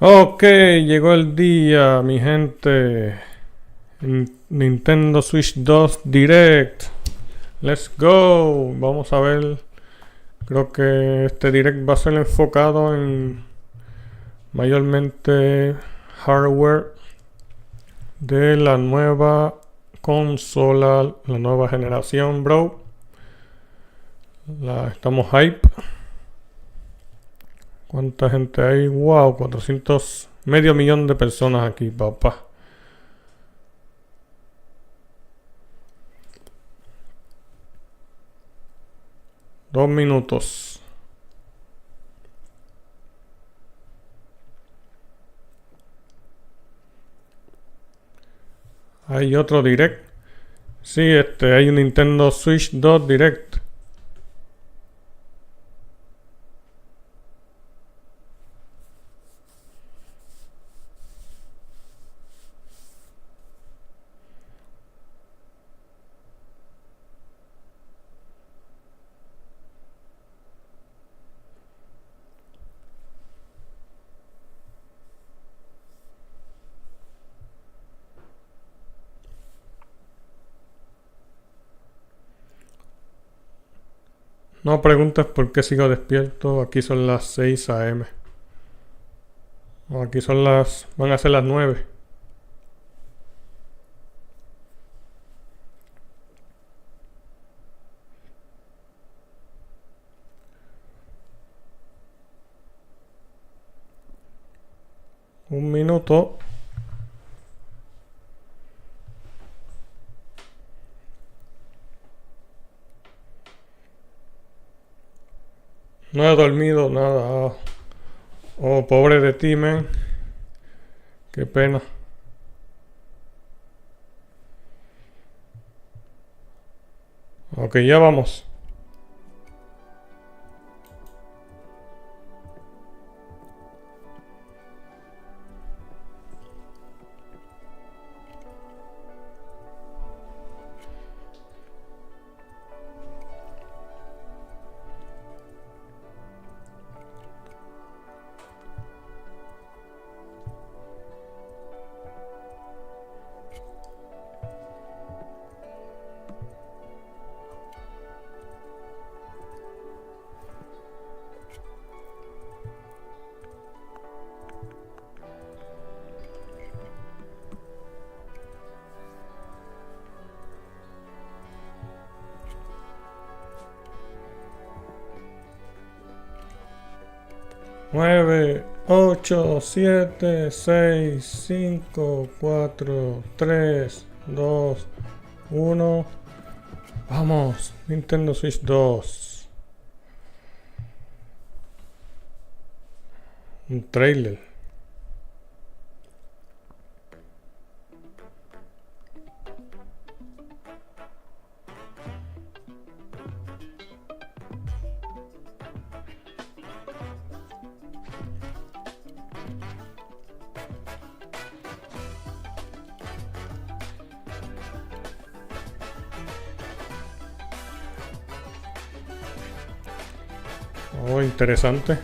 Ok, llegó el día, mi gente. Nintendo Switch 2 Direct. Let's go. Vamos a ver. Creo que este Direct va a ser enfocado en mayormente hardware de la nueva consola, la nueva generación, bro. Estamos hype. ¿Cuánta gente hay? Wow, 400, medio millón de personas aquí, papá. Dos minutos. Hay otro Direct. Sí, hay un Nintendo Switch 2 Direct. No preguntes por qué sigo despierto. Aquí son las 6 a.m. Aquí son van a ser las 9. Un minuto. No he dormido nada. Oh, pobre de ti, man. Qué pena. Ok, ya vamos. Nueve, 8, 7, 6, 5, 4, 3, 2, 1. Vamos, Nintendo Switch 2. Un trailer. Oh, interesante.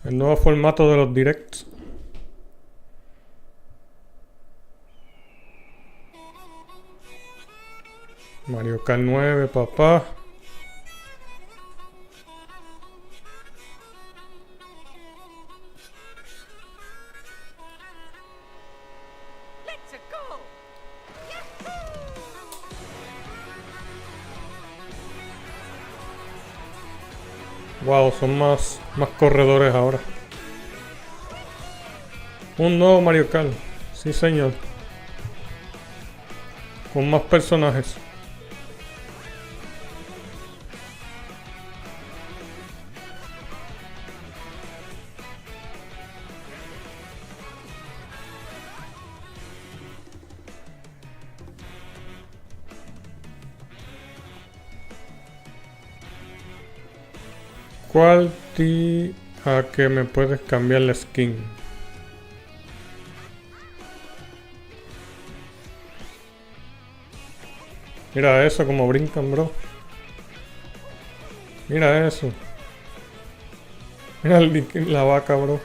El nuevo formato de los directs. Mario Kart 9, papá. Wow, son más corredores ahora. Un nuevo Mario Kart. Sí, señor. Con más personajes. ¿Cuál a que me puedes cambiar la skin? Mira eso, como brincan, bro. Mira eso. Mira la vaca, bro.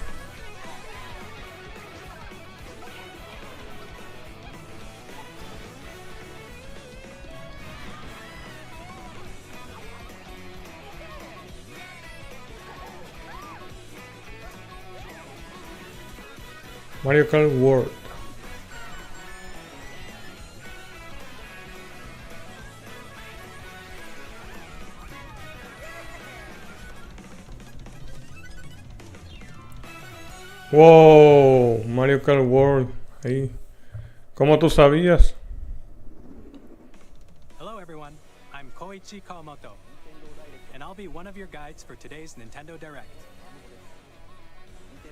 Mario Kart World. Wow, Mario Kart World. Ahí. ¿Cómo tú sabías? Hello everyone, I'm Koichi Kawamoto, and I'll be one of your guides for today's Nintendo Direct.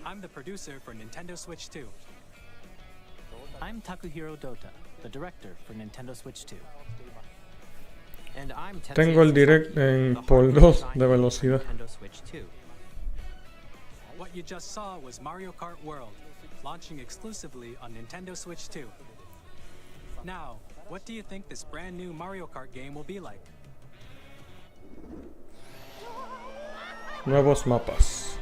I'm the producer for Nintendo Switch 2. I'm Takuhiro Dota, the director for Nintendo Switch 2. And I'm Tengo el direct en por 2 de velocidad. Nintendo Switch 2. What you just saw was Mario Kart World, launching exclusively on Nintendo Switch 2. Now, what do you think this brand new Mario Kart game will be like? Nuevos mapas.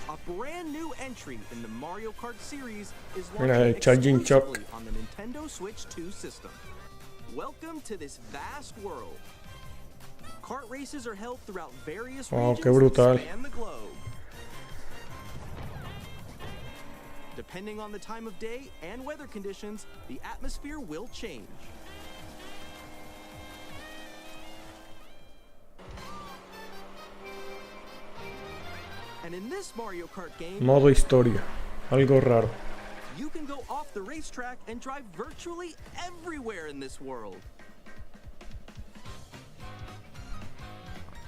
A brand new entry in the Mario Kart series is Mira, launching el charging exclusively chuck. on the Nintendo Switch 2 system. Welcome to this vast world. Kart races are held throughout various Wow, regions qué brutal. that span the globe. Depending on the time of day and weather conditions, the atmosphere will change. And in this Mario Kart game, Modo historia. Algo raro. you can go off the racetrack and drive virtually everywhere in this world.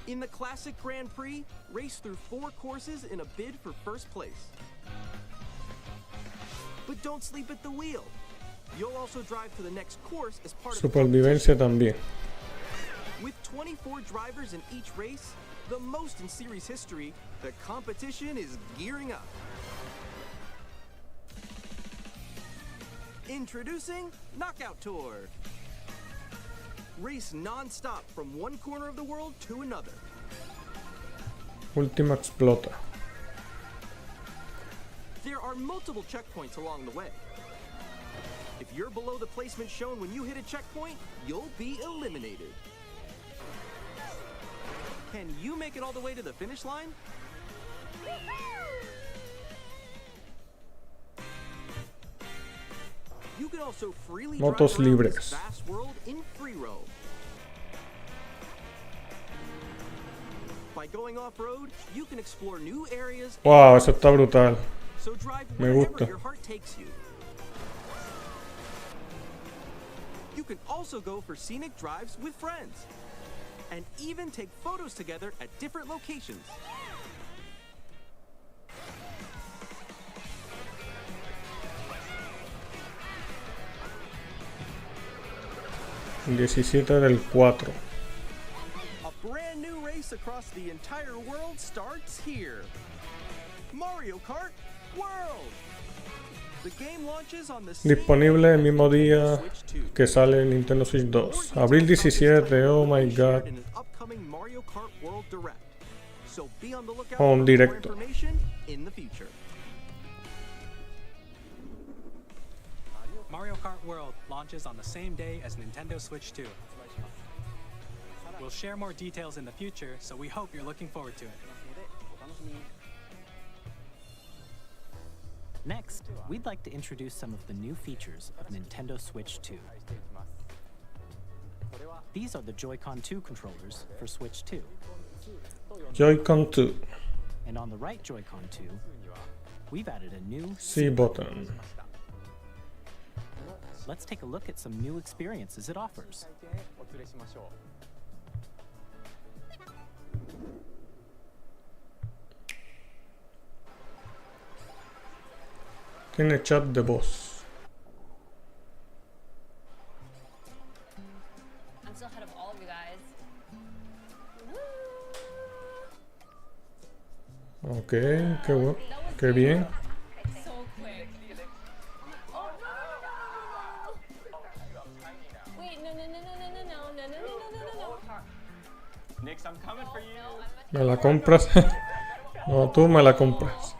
In the Classic Grand Prix, race through 4 courses in a bid for first place. But don't sleep at the wheel. You'll also drive to the next course as part of the Supervivencia también. competition. With 24 drivers in each race, the most in series history, the competition is gearing up. Introducing Knockout Tour. Race non-stop from one corner of the world to another. Última explota. There are multiple checkpoints along the way. If you're below the placement shown when you hit a checkpoint, you'll be eliminated. Can you make it all the way to the finish line? You can also freely Motos drive around libres. this vast world in free roam. By going off-road, you can explore new areas. Wow, eso está brutal. So drive Me wherever gusta. your heart takes you. You can also go for scenic drives with friends. And even take photos together at different locations. El 17 del 4. A brand new race across the entire world starts here. Mario Kart World. The game launches on the same Disponible day el as mismo Nintendo día Switch 2. que sale el Nintendo Switch 2. More Abril details about this 17, title oh will my be shared god. in an upcoming Mario Kart World Direct. So be on the lookout Un for more directo. information in the future. Mario Kart World launches on the same day as Nintendo Switch 2. We'll share more details in the future, so we hope you're looking forward to it. Next, we'd like to introduce some of the new features of Nintendo Switch 2. These are the Joy-Con 2 controllers for Switch 2. Joy-Con 2. And on the right Joy-Con 2, we've added a new C button. Let's take a look at some new experiences it offers. Tiene chat de voz. I'm still ahead of all of you guys. Ok, qué bueno. Qué bien. So quick. Oh no! Wait, no. Nix, I'm coming for you. ¿Me la compras? No, tú me la compras.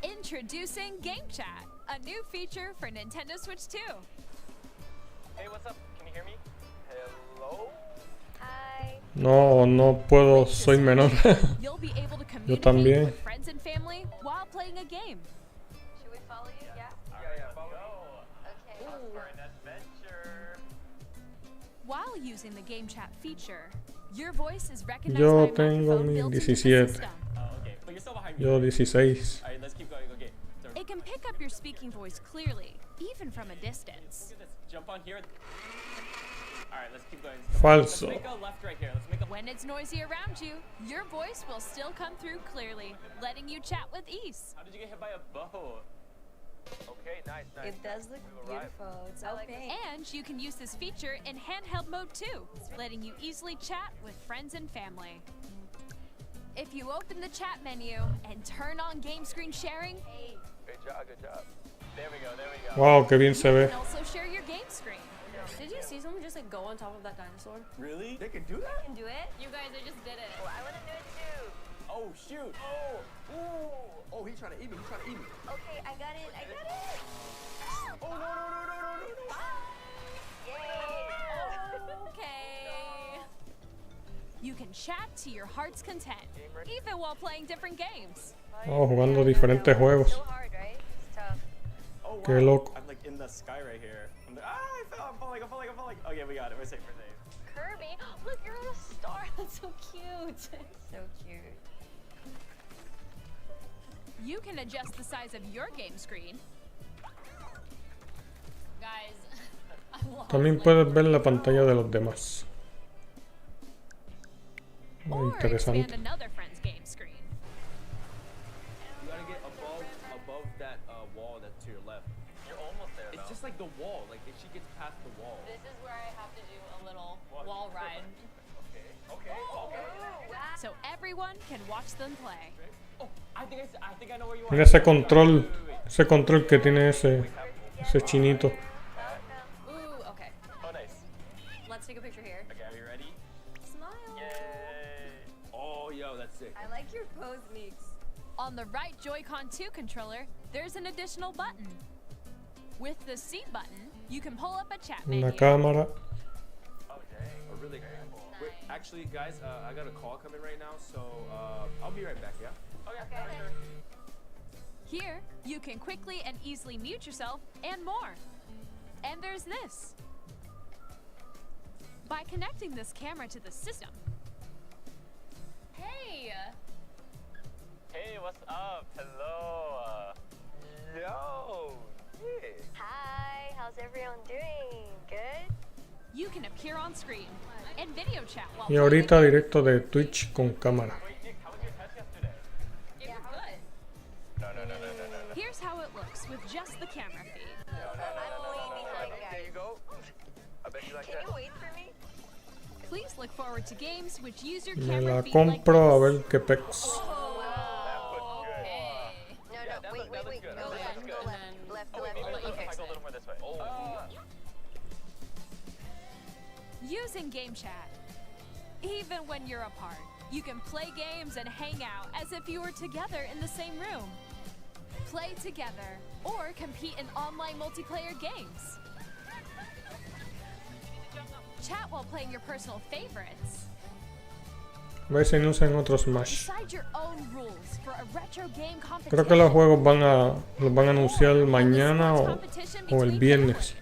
Introducing Game Chat, a new feature for Nintendo Switch 2. Hey, what's up? Can you hear me? Hello? Hi. No, no puedo, With this soy menor. feature, You'll be able to communicate también. with friends and family while playing a game. Should we follow you? Yeah. Yeah, follow me. Okay. Off for an adventure. While using the game chat feature, your voice is recognized Yo by a tengo microphone mi built into the 17. system. Okay, but you're still behind me. Yo 16. Alright, let's keep going. Okay. So, It can pick up your speaking voice clearly, even from a distance. look at this. Jump on here. Alright, let's keep going. Falso. Let's make a left right here. Let's make a When it's noisy around you, your voice will still come through clearly, letting you chat with ease. How did you get hit by a bow? Okay, nice. It does look We've arrived. beautiful. It's opaque. And you can use this feature in handheld mode too, letting you easily chat with friends and family. If you open the chat menu and turn on game screen sharing, Good job. There we go. Wow, qué bien se you ve. can also share your game screen. Did you see someone just like go on top of that dinosaur? Really? They can do that? Can do it? You guys, I just did it. Oh, I want to do it too. Oh, shoot. Oh, he's trying to eat me. Okay, I got it. Oh, no. Yay! Okay. You can chat to your heart's content, even while playing different games. Oh, jugando diferentes juegos. So hard, right? It's tough. Oh, wow. Qué loco. I'm like in the sky right here. I fell. I'm falling. Okay, we got it. We're safe. Kirby, look, you're on a star. That's so cute. So cute. You can adjust the size of your game screen. Guys, También puedes ver la pantalla de los demás. Muy or expand interesante. another friend's game screen. You gotta get above that wall that's to your left. You're almost there. It's just like the wall. Like if she gets past the wall. This is where I have to do a little wall ride. Okay. So everyone can watch them play. Oh, I think I know where you are. Mira ese control que tiene ese chinito. Ooh, okay. Oh, nice. Let's take a picture here. Okay, are you ready? Smile. Yay! Oh, yo, that's sick. I like your pose, Meeks. On the right Joy-Con 2 controller, there's an additional button. With the C button, you can pull up a chat menu. Una cámara. Oh, dang. Oh, really cool. Wait, actually, guys, I got a call coming right now, so I'll be right back, yeah? Okay. Here, you can quickly and easily mute yourself and more. And there's this. By connecting this camera to the system. Hey! Hey, what's up? Hello. Yo. Hey. Hi, how's everyone doing? Good? You can appear on screen and video chat while Y ahorita directo de Twitch con cámara. Wait, Nick, how was your test yesterday? It was good. No. Here's how it looks with just the camera feed. I'm way behind, There guys. you go. I bet you like Can you wait for me? Please look forward to games which use your Me camera la feed like compro a this. ver qué pex. No, wait. That looks good. Go That left, looks go good. left. Left, Oh, wait, left. let's Okay. go a little more this way. Using game chat. Even when you're apart, you can play games and hang out as if you were together in the same room. Play together or compete in online multiplayer games. Chat while playing your personal favorites. A ver si no usan otros Smash. Decide your own rules for a retro game competition. Creo que los juegos los van a anunciar mañana o el viernes.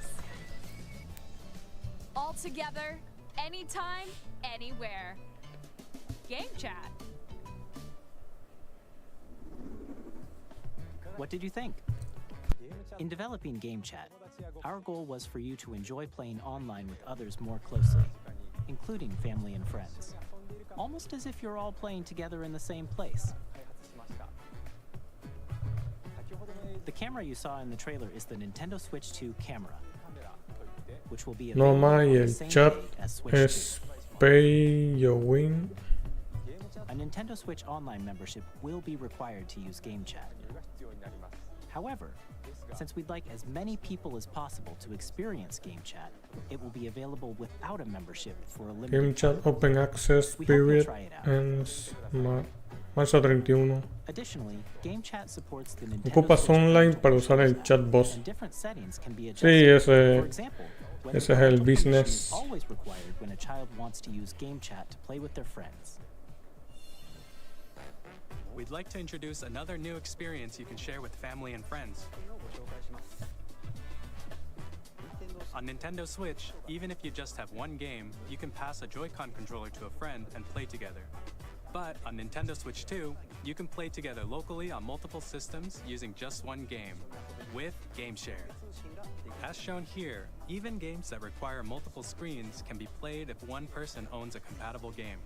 All together, anytime, anywhere. Game chat. What did you think? In developing Game Chat, our goal was for you to enjoy playing online with others more closely, including family and friends, almost as if you're all playing together in the same place. The camera you saw in the trailer is the Nintendo Switch 2 camera, which will be No available más, y on the el same chat day as Switch es 2. Pay Your Win. A Nintendo Switch Online membership will be required to use Game Chat. However, since we'd like as many people as possible to experience Game Chat, it will be available without a membership for a Game limited time. Chat Open Access period ends marzo 31. Additionally, Game Chat supports the Nintendo Ocupas Switch online parental para usar el controls chat app, boss. and different settings can be Sí, adjusted. For ese example, whether es el parental permission business. is always required when a child wants to use Game Chat to play with their friends. we'd like to introduce another new experience you can share with family and friends. On Nintendo Switch, even if you just have one game, you can pass a Joy-Con controller to a friend and play together. But on Nintendo Switch 2, you can play together locally on multiple systems using just one game, with GameShare. As shown here, even games that require multiple screens can be played if one person owns a compatible game.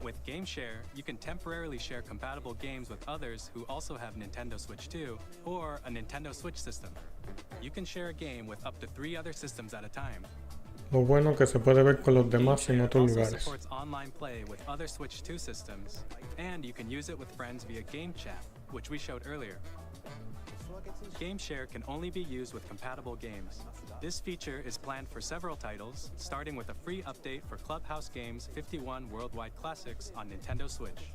With GameShare, you can temporarily share compatible games with others who also have Nintendo Switch 2 or a Nintendo Switch system. You can share a game with up to 3 other systems at a time. Lo bueno que se puede ver con los demás en GameShare otros also lugares. supports online play with other Switch 2 systems, and you can use it with friends via Game Chat, which we showed earlier. GameShare can only be used with compatible games. This feature is planned for several titles, starting with a free update for Clubhouse Games 51 Worldwide Classics on Nintendo Switch.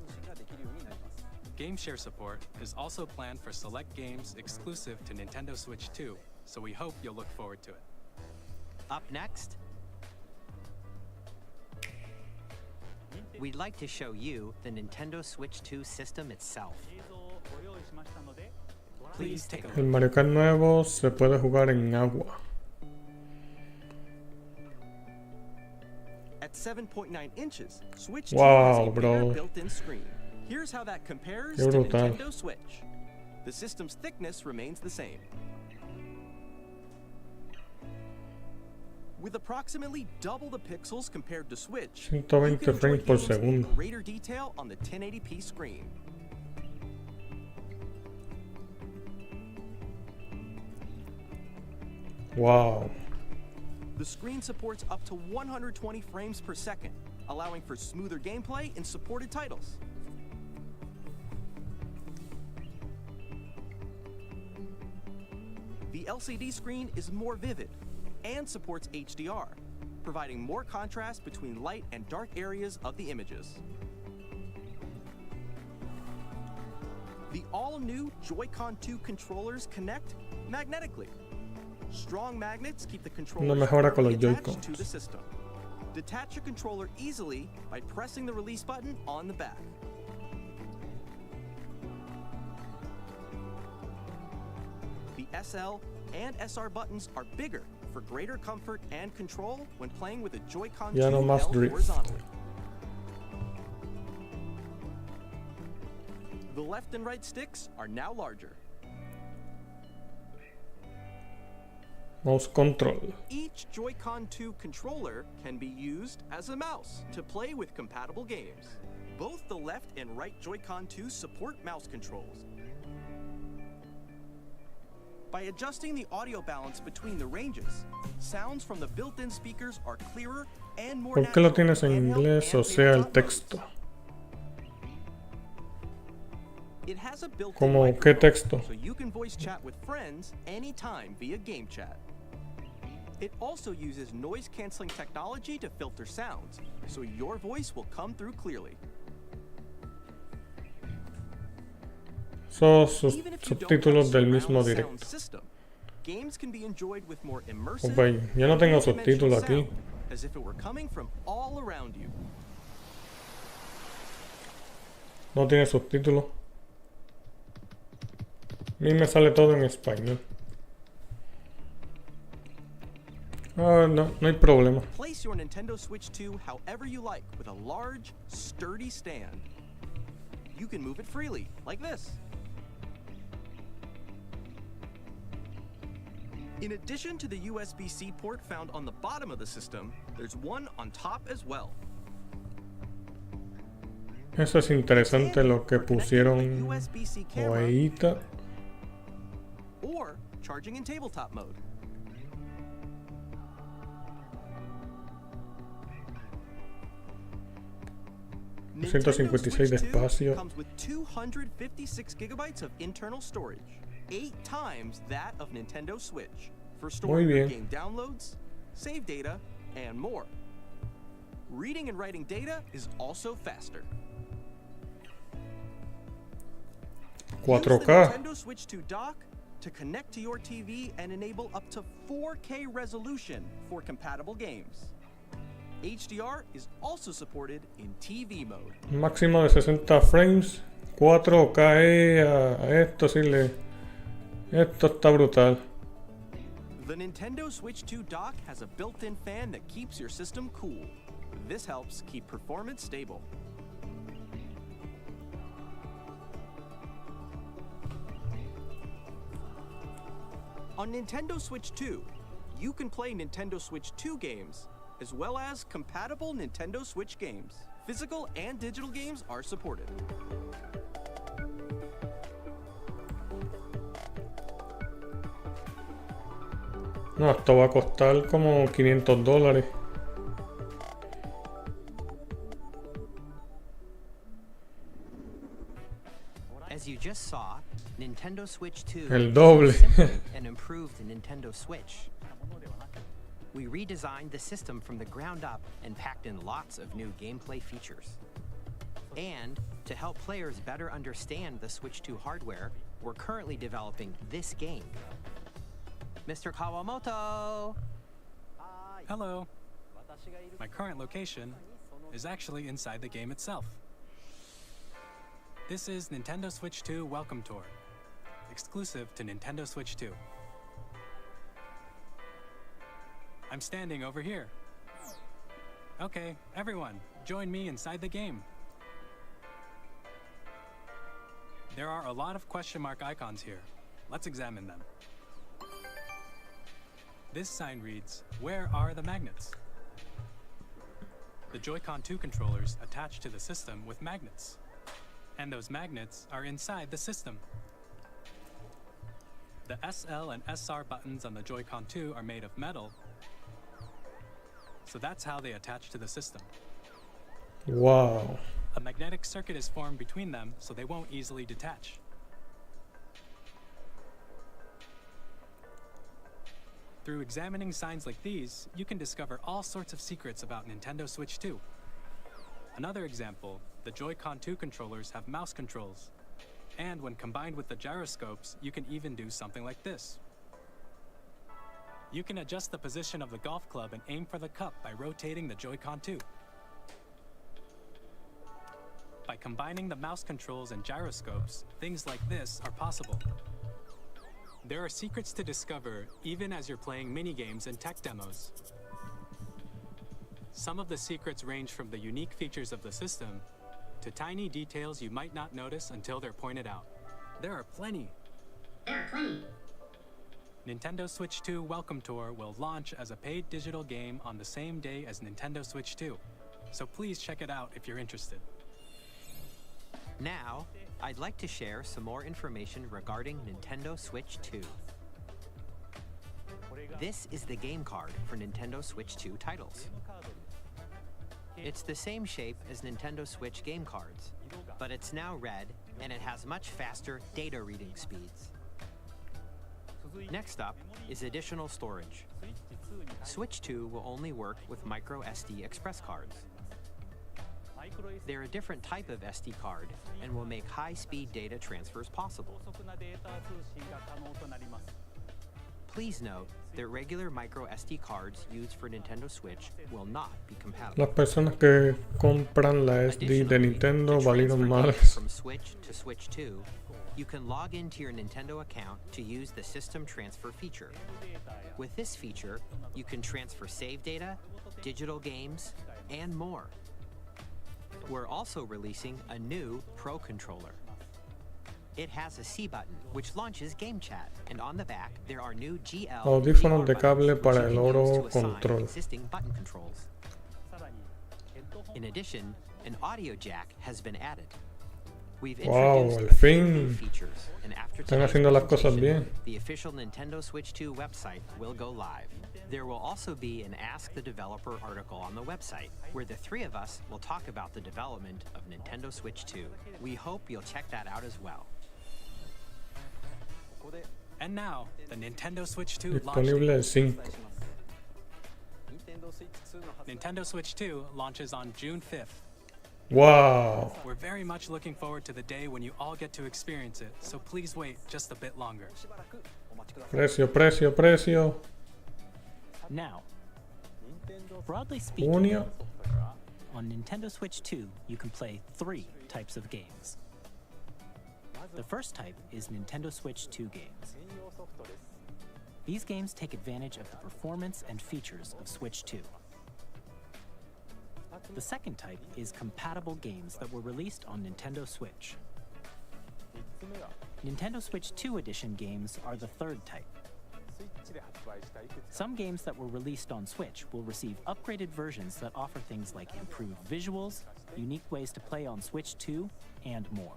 GameShare support is also planned for select games exclusive to Nintendo Switch 2, so we hope you'll look forward to it. Up next, we'd like to show you the Nintendo Switch 2 system itself. Please take a El look. Mario Kart nuevo se puede jugar en agua. At 7.9 inches, Switch 2 Wow, has a bigger bro. built-in screen. Here's how that compares Qué to brutal. Nintendo Switch. The system's thickness remains the same. With approximately double the pixels compared to Switch, you 120 can enjoy frames per games in segundo. greater detail on the 1080p screen. Wow. The screen supports up to 120 frames per second, allowing for smoother gameplay in supported titles. The LCD screen is more vivid and supports HDR, providing more contrast between light and dark areas of the images. The all-new Joy-Con 2 controllers connect magnetically. Strong magnets keep the controller Una mejora con los attached Joy-Cons. to the system. Detach your controller easily by pressing the release button on the back. The SL and SR buttons are bigger for greater comfort and control when playing with a Joy-Con 2 Ya no más held drift. horizontally. The left and right sticks are now larger. Mouse control. Each Joy-Con 2 controller can be used as a mouse to play with compatible games. Both the left and right Joy-Con 2 support mouse controls. By adjusting the audio balance between the ranges, sounds from the built-in speakers are clearer and more ¿Por qué lo natural tienes en in handheld inglés and o sea el tabletop texto? modes. It has a built-in ¿Cómo qué microphone, texto? so you can voice chat with friends anytime via Game Chat. It also uses noise-canceling technology to filter sounds, so your voice will come through clearly. Son Even if you don't have subtítulos del surround mismo sound directo. system, games can be enjoyed with more immersive, Ok, yo no tengo three-dimensional subtítulos aquí. sound, as if it were coming from all around you. No tiene subtítulos. A mí me sale todo en español. Ah, no hay problema. Place your Nintendo Switch 2 however you like with a large, sturdy stand. You can move it freely, like this. In addition to the USB-C port found on the bottom of the system, there's one on top as well. Eso es interesante lo que For connecting pusieron a USB-C camera ahorita. or charging in tabletop mode. Nintendo 156 de Switch 2 espacio. comes with 256 gigabytes of internal storage, 8 times that of Nintendo Switch, for storing Muy your bien. game downloads, save data, and more. Reading and writing data is also faster. Use the 4K. Nintendo Switch 2 dock to connect to your TV and enable up to 4K resolution for compatible games. HDR is also supported in TV mode. Máximo de 60 frames, 4K a esto sí le... Esto está brutal. The Nintendo Switch 2 dock has a built-in fan that keeps your system cool. This helps keep performance stable. On Nintendo Switch 2, you can play Nintendo Switch 2 games, as well as compatible Nintendo Switch games. Physical and digital games are supported. No, esto va a costar como $500. As you just saw, Nintendo Switch 2 El doble. and improved the Nintendo Switch. We redesigned the system from the ground up and packed in lots of new gameplay features. And to help players better understand the Switch 2 hardware, we're currently developing this game. Mr. Kawamoto! Hello. My current location is actually inside the game itself. This is Nintendo Switch 2 Welcome Tour, exclusive to Nintendo Switch 2. I'm standing over here. Okay, everyone, join me inside the game. There are a lot of question mark icons here. Let's examine them. This sign reads, "Where are the magnets?" The Joy-Con 2 controllers attach to the system with magnets. And those magnets are inside the system. The SL and SR buttons on the Joy-Con 2 are made of metal, so that's how they attach to the system. Wow. A magnetic circuit is formed between them, so they won't easily detach. Through examining signs like these, you can discover all sorts of secrets about Nintendo Switch 2. Another example, the Joy-Con 2 controllers have mouse controls. And when combined with the gyroscopes, you can even do something like this. You can adjust the position of the golf club and aim for the cup by rotating the Joy-Con 2. By combining the mouse controls and gyroscopes, things like this are possible. There are secrets to discover even as you're playing minigames and tech demos. Some of the secrets range from the unique features of the system to tiny details you might not notice until they're pointed out. There are plenty. Nintendo Switch 2 Welcome Tour will launch as a paid digital game on the same day as Nintendo Switch 2, so please check it out if you're interested. Now, I'd like to share some more information regarding Nintendo Switch 2. This is the game card for Nintendo Switch 2 titles. It's the same shape as Nintendo Switch game cards, but it's now red and it has much faster data reading speeds. Next up is additional storage. Switch 2 will only work with micro SD express cards. They're a different type of SD card and will make high-speed data transfers possible. Please note that regular micro SD cards used for Nintendo Switch will not be compatible. Las personas que compran la SD de Nintendo valieron madres. From Switch to Switch 2, you can log into your Nintendo account to use the System Transfer feature. With this feature, you can transfer save data, digital games, and more. We're also releasing a new Pro Controller. It has a C button, which launches Game Chat, and on the back there are new GL Audífonos de cable para el oro control. existing button controls. In addition, an audio jack has been added. We've introduced al fin. new features, and after Están today's haciendo las cosas presentation, bien. the official Nintendo Switch 2 website will go live. There will also be an Ask the Developer article on the website, where the three of us will talk about the development of Nintendo Switch 2. We hope you'll check that out as well. And now, the Nintendo Switch 2 launch Disponible date. el 5. Nintendo Switch 2 launches on June 5th. Wow. We're very much looking forward to the day when you all get to experience it, so please wait just a bit longer. Precio. Now, broadly speaking, Junio. on Nintendo Switch 2, you can play 3 types of games. The first type is Nintendo Switch 2 games. These games take advantage of the performance and features of Switch 2. The second type is compatible games that were released on Nintendo Switch. Nintendo Switch 2 Edition games are the third type. Some games that were released on Switch will receive upgraded versions that offer things like improved visuals, unique ways to play on Switch 2, and more.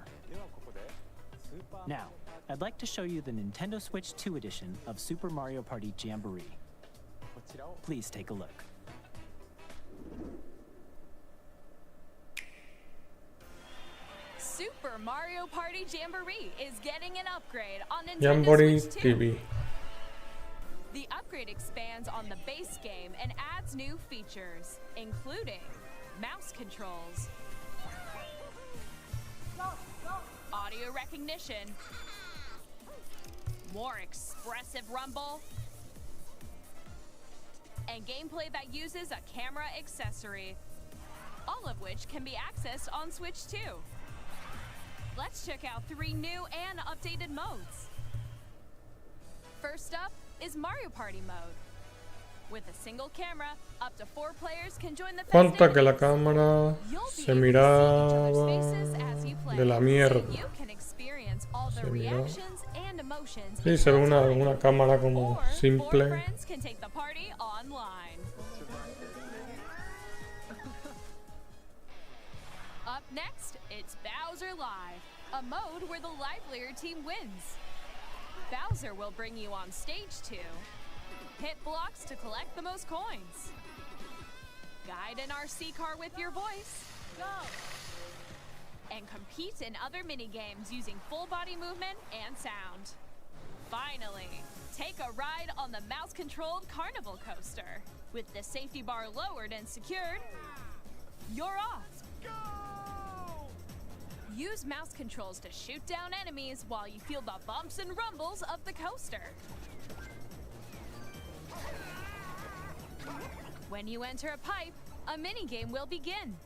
Now, I'd like to show you the Nintendo Switch 2 edition of Super Mario Party Jamboree. Please take a look. Super Mario Party Jamboree is getting an upgrade on Nintendo Jamboree Switch 2. TV. The upgrade expands on the base game and adds new features, including mouse controls, audio recognition, more expressive rumble, and gameplay that uses a camera accessory, all of which can be accessed on Switch 2. Let's check out 3 new and updated modes. First up is Mario Party mode. With a single camera, up to 4 players can join the Falta que la festivities. cámara You'll be se able to see each other's faces miraba as you play, de la so mierda. you can experience all the Se miraba. reactions and emotions Sí, in se ve real time. una cámara como Or 4 simple. friends can take the party online. Up next, it's Bowser Live, a mode where the livelier team wins. Bowser will bring you on stage to hit blocks to collect the most coins, guide an RC car with your voice, go, and compete in other mini-games using full body movement and sound. Finally, take a ride on the mouse-controlled carnival coaster. With the safety bar lowered and secured, you're off. Use mouse controls to shoot down enemies while you feel the bumps and rumbles of the coaster. When you enter a pipe, a mini-game will begin.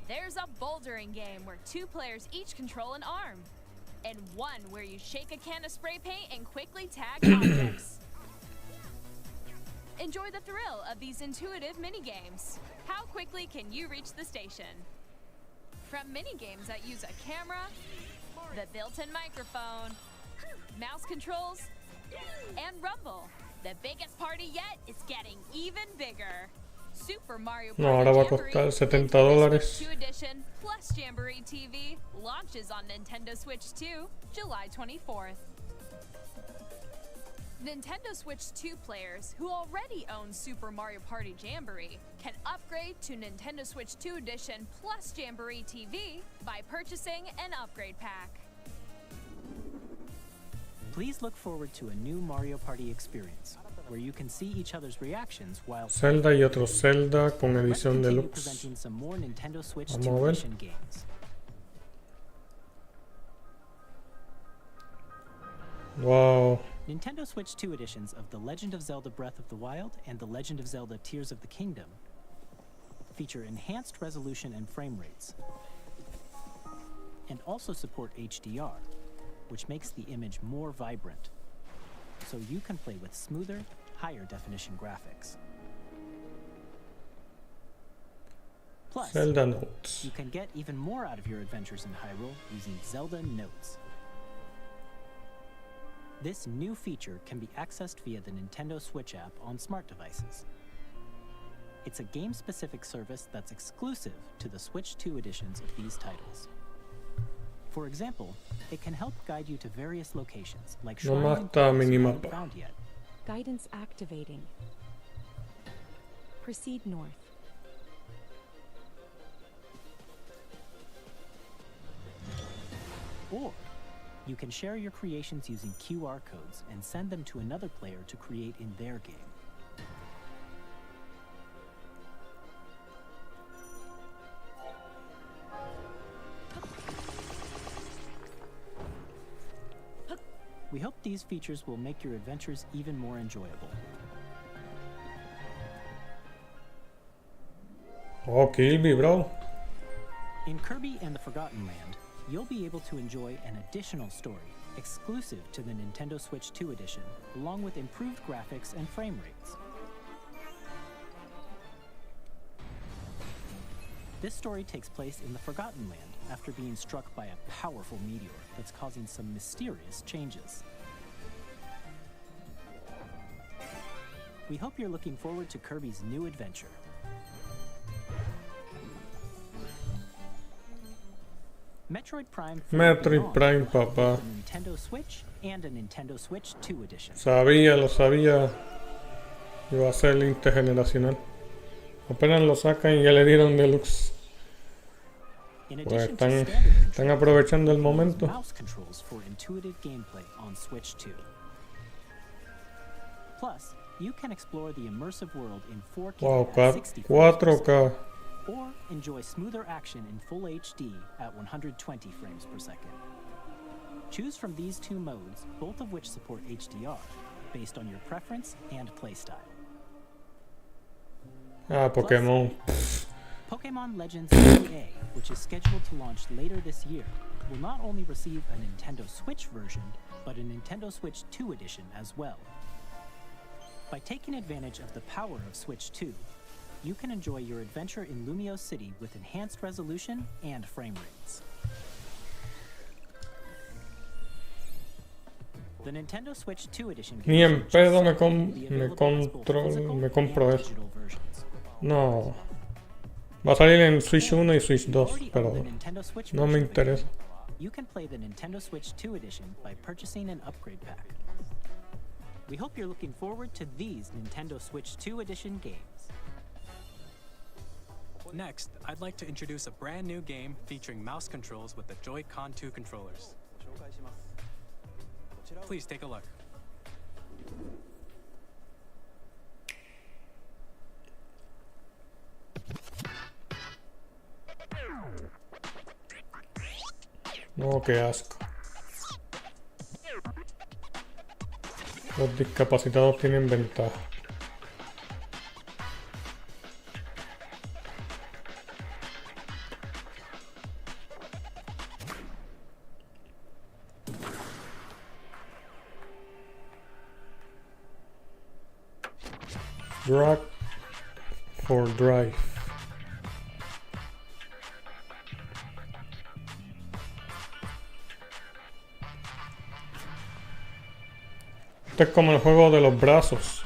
There's a bouldering game where 2 players each control an arm, and one where you shake a can of spray paint and quickly tag objects. Enjoy the thrill of these intuitive mini-games. How quickly can you reach the station? From mini-games that use a camera, the built-in microphone, mouse controls, and rumble, the biggest party yet is getting even bigger. Super Mario Party No, ahora va a Jamboree, costar $70 Nintendo Switch 2 Edition plus Jamboree TV launches on Nintendo Switch 2, July 24th. Nintendo Switch 2 players who already own Super Mario Party Jamboree can upgrade to Nintendo Switch 2 Edition plus Jamboree TV by purchasing an upgrade pack. Please look forward to a new Mario Party experience, where you can see each other's reactions while Zelda y otro Zelda con Let's edición continue deluxe. presenting some more Nintendo Switch Vamos 2 a ver. Edition games. Wow. Nintendo Switch 2 editions of The Legend of Zelda Breath of the Wild and The Legend of Zelda Tears of the Kingdom feature enhanced resolution and frame rates, and also support HDR, which makes the image more vibrant, so you can play with smoother, higher definition graphics. Plus, Zelda Notes. you can get even more out of your adventures in Hyrule using Zelda Notes. This new feature can be accessed via the Nintendo Switch app on smart devices. It's a game-specific service that's exclusive to the Switch 2 editions of these titles. For example, it can help guide you to various locations, like No shrines más and está temples you minimapa. haven't found yet. Guidance activating. Proceed north. Or you can share your creations using QR codes and send them to another player to create in their game. We hope these features will make your adventures even more enjoyable. Oh, Kirby, bro. In Kirby and the Forgotten Land, you'll be able to enjoy an additional story exclusive to the Nintendo Switch 2 edition, along with improved graphics and frame rates. This story takes place in the Forgotten Land after being struck by a powerful meteor that's causing some mysterious changes. We hope you're looking forward to Kirby's new adventure. Metroid Prime 4 Metroid Prime, will have papá. both a Nintendo Switch and a Nintendo Switch 2 edition. Lo sabía. Iba a ser intergeneracional. Apenas lo sacan y ya le dieron deluxe. In Pues addition to están standard aprovechando el controls, momento. mouse controls for intuitive gameplay on Switch 2. Plus, you can explore the immersive world in 4K Wow, at 60 frames per 4K. second, or enjoy smoother action in full HD at 120 frames per second. Choose from these two modes, both of which support HDR, based on your preference and playstyle. Ah, Pokémon. Pokémon Legends EA, which is scheduled to launch later this year, will not only receive a Nintendo Switch version, but a Nintendo Switch 2 edition as well. By taking advantage of the power of Switch 2, you can enjoy your adventure in Lumio City with enhanced resolution and frame rates. The Nintendo Switch 2 edition Ni en games pedo will be available as both physical me and compro eso. digital versions. No. Va a salir en Switch 1 y Switch 2, Already pero own the Nintendo Switch no me version of the game, interesa. You can play the Nintendo Switch 2 edition by purchasing an upgrade pack. We hope you're looking forward to these Nintendo Switch 2 edition games. Next, I'd like to introduce a brand new game featuring mouse controls with the Joy-Con 2 controllers. Please take a look. No, qué asco. Los discapacitados tienen ventaja. Drag for drive. Esto es como el juego de los brazos.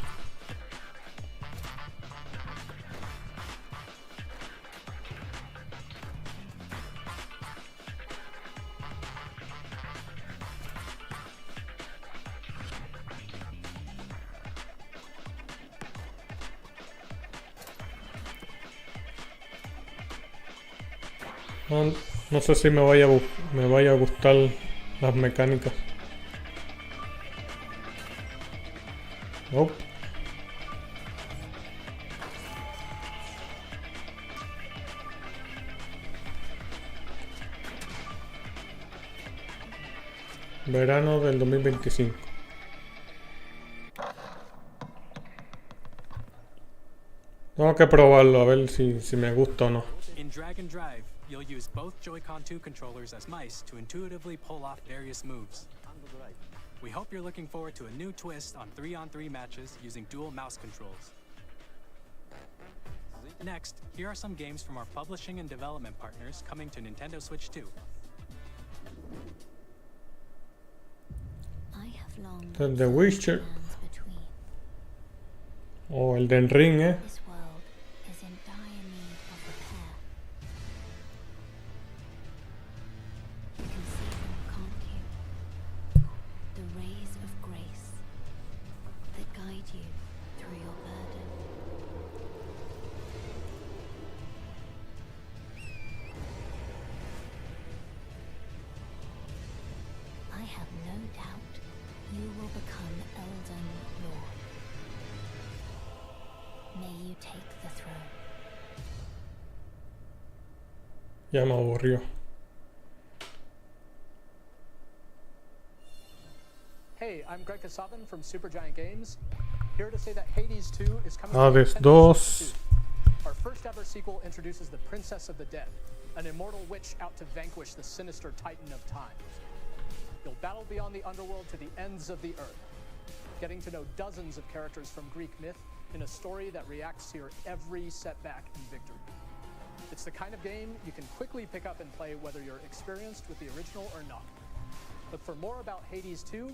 No, no sé si me vaya a gustar las mecánicas. Nope. Verano del 2025. Tengo que probarlo a ver si me gusta o no. In Drag and Drive, you'll use both Joy-Con 2 controllers as mice to intuitively pull off various moves. We hope you're looking forward to a new twist on 3-on-3 matches using dual mouse controls. Next, here are some games from our publishing and development partners coming to Nintendo Switch 2. I have long The Witcher lands between. o el del Ring, This world is in dire need of repair. You can see them, can't you? The rays of grace that guide you through your burden. I have no doubt you will become Elden Lord. May you take the throne. ya me aburrió. Hey, I'm Greg Kasavin from Supergiant Games. Here to say that Hades 2 is coming to Hades Nintendo 2. Switch 2. Our first ever sequel introduces the Princess of the Dead, an immortal witch out to vanquish the sinister titan of time. You'll battle beyond the underworld to the ends of the earth, getting to know dozens of characters from Greek myth in a story that reacts to your every setback and victory. It's the kind of game you can quickly pick up and play whether you're experienced with the original or not. Look for more about Hades 2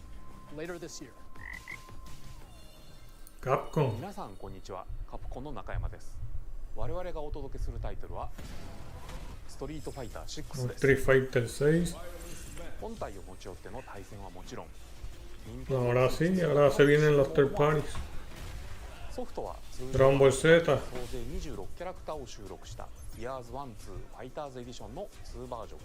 later this year. Capcom. 皆さんこんにちは。カプコンの中山です。我々がお届けするタイトルはストリートファイター6です。Street Fighter 6. 本体を持ち寄っての対戦はもちろん、Ahora sí, ahora se vienen los third parties. ソフトは通 Dragon Ball Z. 総勢26キャラクターを収録した Years 1-2 ファイターズエディションの2バージョンを、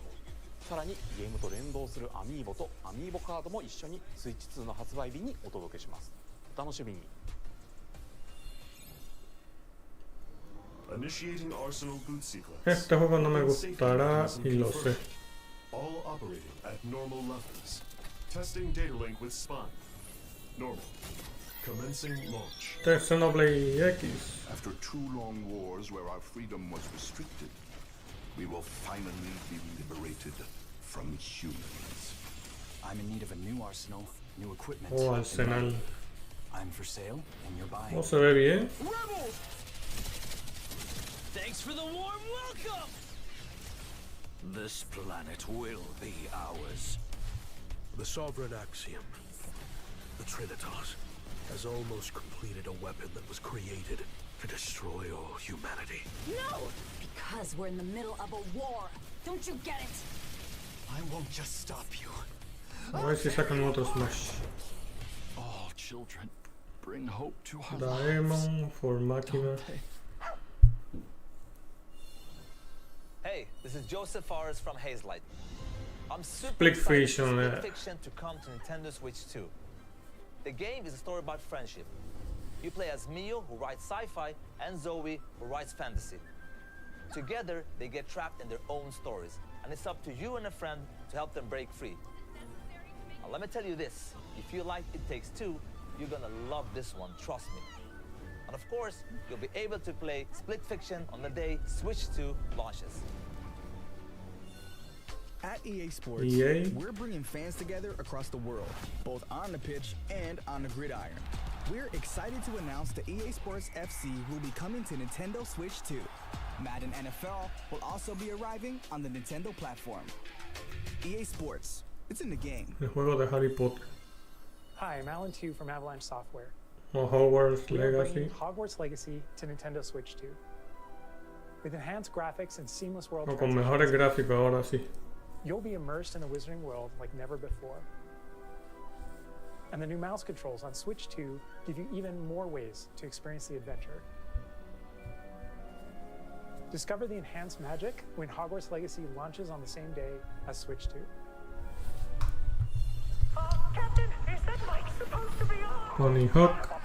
さらにゲームと連動するアミーボとアミーボカードも一緒にスイッチ2の発売日にお届けします。お楽しみに。Initiating Arsenal boot sequence. Este juego no me gustará y lo sé. All operating at normal levels. Testing data link with spine. Normal. Commencing launch. Este es Xenoblade X. After 2 long wars where our freedom was restricted, we will finally be liberated from humans. I'm in need of a new arsenal, new equipment. Oh, Arsenal. I'm for sale and you're buying. Oh, se ve bien. Rebels! Thanks for the warm welcome! This planet will be ours. The Sovereign Axiom, the Trinitas, has almost completed a weapon that was created to destroy all humanity. No! Because we're in the middle of a war. Don't you get it? I won't just stop you. A ver si sacan otro Smash. All children bring hope to our Daemon for Machina. Hey, this is Joseph Forrest from Hazelight. I'm super Split excited Fiction, for yeah. Split Fiction to come to Nintendo Switch 2. The game is a story about friendship. You play as Mio, who writes sci-fi, and Zoe, who writes fantasy. Together, they get trapped in their own stories, and it's up to you and a friend to help them break free. Now, let me tell you this, if you like It Takes Two, you're gonna love this one, trust me. And of course, you'll be able to play Split Fiction on the day Switch 2 launches. At EA Sports, we're bringing fans together across the world, both on the pitch and on the gridiron. We're excited to announce that EA Sports FC will be coming to Nintendo Switch 2. Madden NFL will also be arriving on the Nintendo platform. EA Sports, it's in the game. El juego de Harry Potter. Hi, I'm Alan Tu from Avalanche Software. O Hogwarts We are Legacy. bringing Hogwarts Legacy to Nintendo Switch 2. With enhanced graphics and seamless world O con transitions, mejores gráficos ahora sí. you'll be immersed in the Wizarding world like never before. And the new mouse controls on Switch 2 give you even more ways to experience the adventure. Discover the enhanced magic when Hogwarts Legacy launches on the same day as Switch 2. Captain, is that mic supposed to be on? Tony Hawk.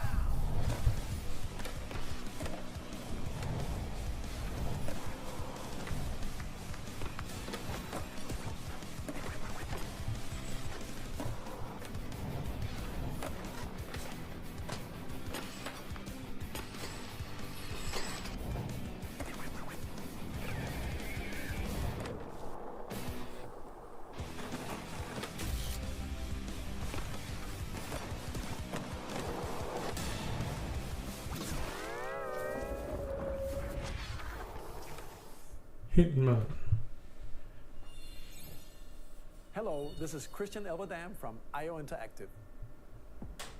Hitman. Hello, this is Christian Elverdam from IO Interactive.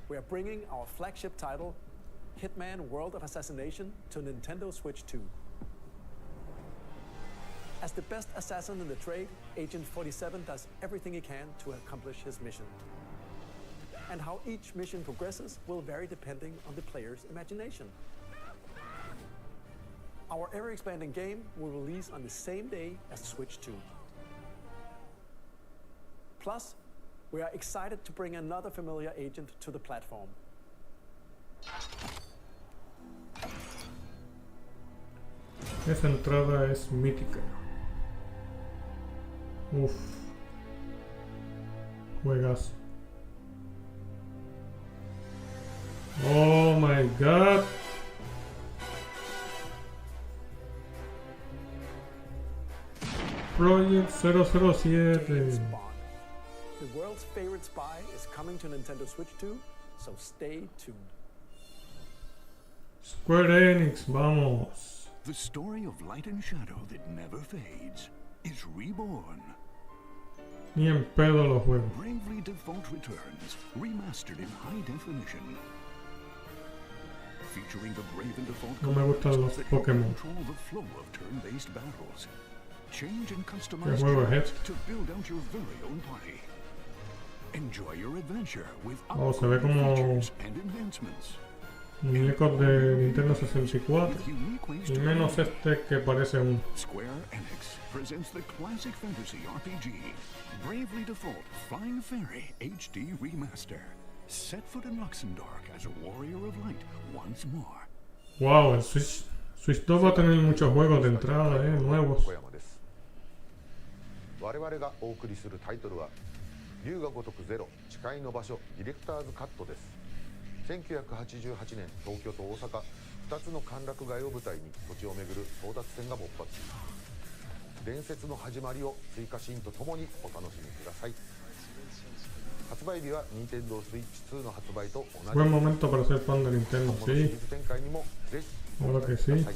We are bringing our flagship title, Hitman World of Assassination, to Nintendo Switch 2. As the best assassin in the trade, Agent 47 does everything he can to accomplish his mission. And how each mission progresses will vary depending on the player's imagination. Our ever-expanding game will release on the same day as Switch 2. Plus, we are excited to bring another familiar agent to the platform. Esa entrada es mítica. Uff. Juegas. Oh my god. Project 007. The world's favorite spy is coming to Nintendo Switch 2, so stay tuned. Square Enix, vamos. The story of light and shadow that never fades is reborn. Ni en pedo los juegos. Bravely Default returns, remastered in high definition. Featuring the Brave and Default No me gustan los that help Pokémon. control the flow of turn-based battles. Change and ¿Qué customize juego es your este? to build out your very own party. Enjoy your adventure with Oh, se ve como features and enhancements. muñecos de Nintendo 64. Y menos este que parece un... Square Enix presents the classic fantasy RPG, Bravely Default Flying Fairy HD Remaster. Set foot in Luxembourg as a warrior of light once more. Wow, el Switch 2 va a tener muchos juegos de entrada, nuevos. 我々がお送りするタイトルは龍が如くゼロ誓いの場所ディレクターズカットです。1988年東京と大阪2つの歓楽街を舞台に土地を巡る争奪戦が勃発。伝説の始まりを追加シーンとともにお楽しみください。発売日は Nintendo Switch 2の発売と同じ。 Buen momento para ser fan de Nintendo, sí. Claro que sí.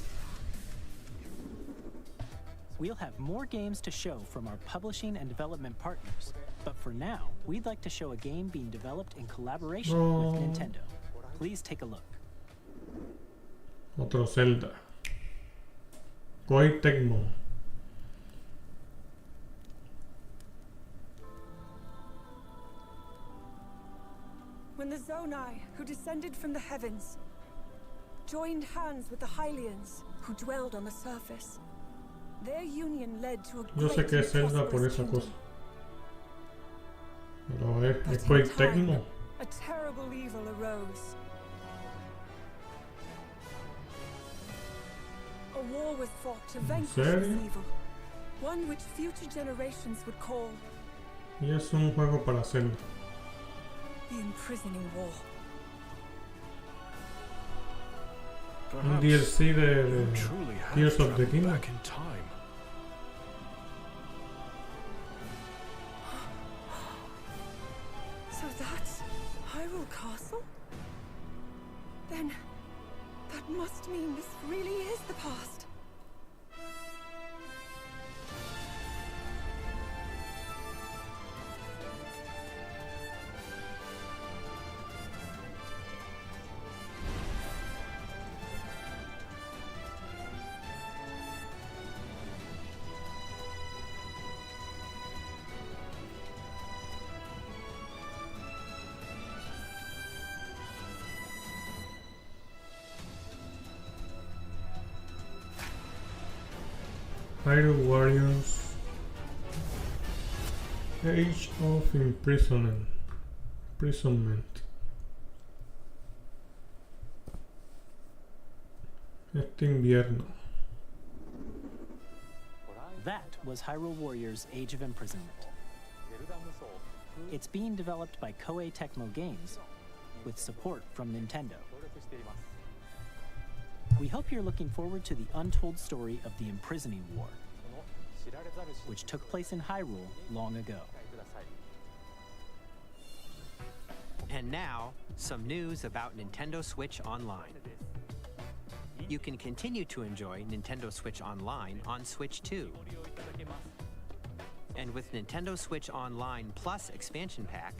We'll have more games to show from our publishing and development partners, but for now, we'd like to show a game being developed in collaboration with Nintendo. Please take a look. Otro Zelda. Koei Tecmo. When the Zonai, who descended from the heavens, joined hands with the Hylians, who dwelled on the surface, their union led to a Yo sé great que and es Zelda por prosperous esa kingdom. cosa. Pero es But Koei in time, Tecmo. a terrible evil arose. A war was fought to vanquish this serio? evil, one which future generations would call Y es un juego para Zelda. the imprisoning war. Un DLC de Tears of the Kingdom. Back in time. So that's Hyrule Castle? Then that must mean this really is the past. Hyrule Warriors Age of Imprisonment. Este invierno. That was Hyrule Warriors Age of Imprisonment. It's being developed by Koei Tecmo Games with support from Nintendo. We hope you're looking forward to the untold story of the Imprisoning War, which took place in Hyrule long ago. And now, some news about Nintendo Switch Online. You can continue to enjoy Nintendo Switch Online on Switch 2. And with Nintendo Switch Online Plus Expansion Pack,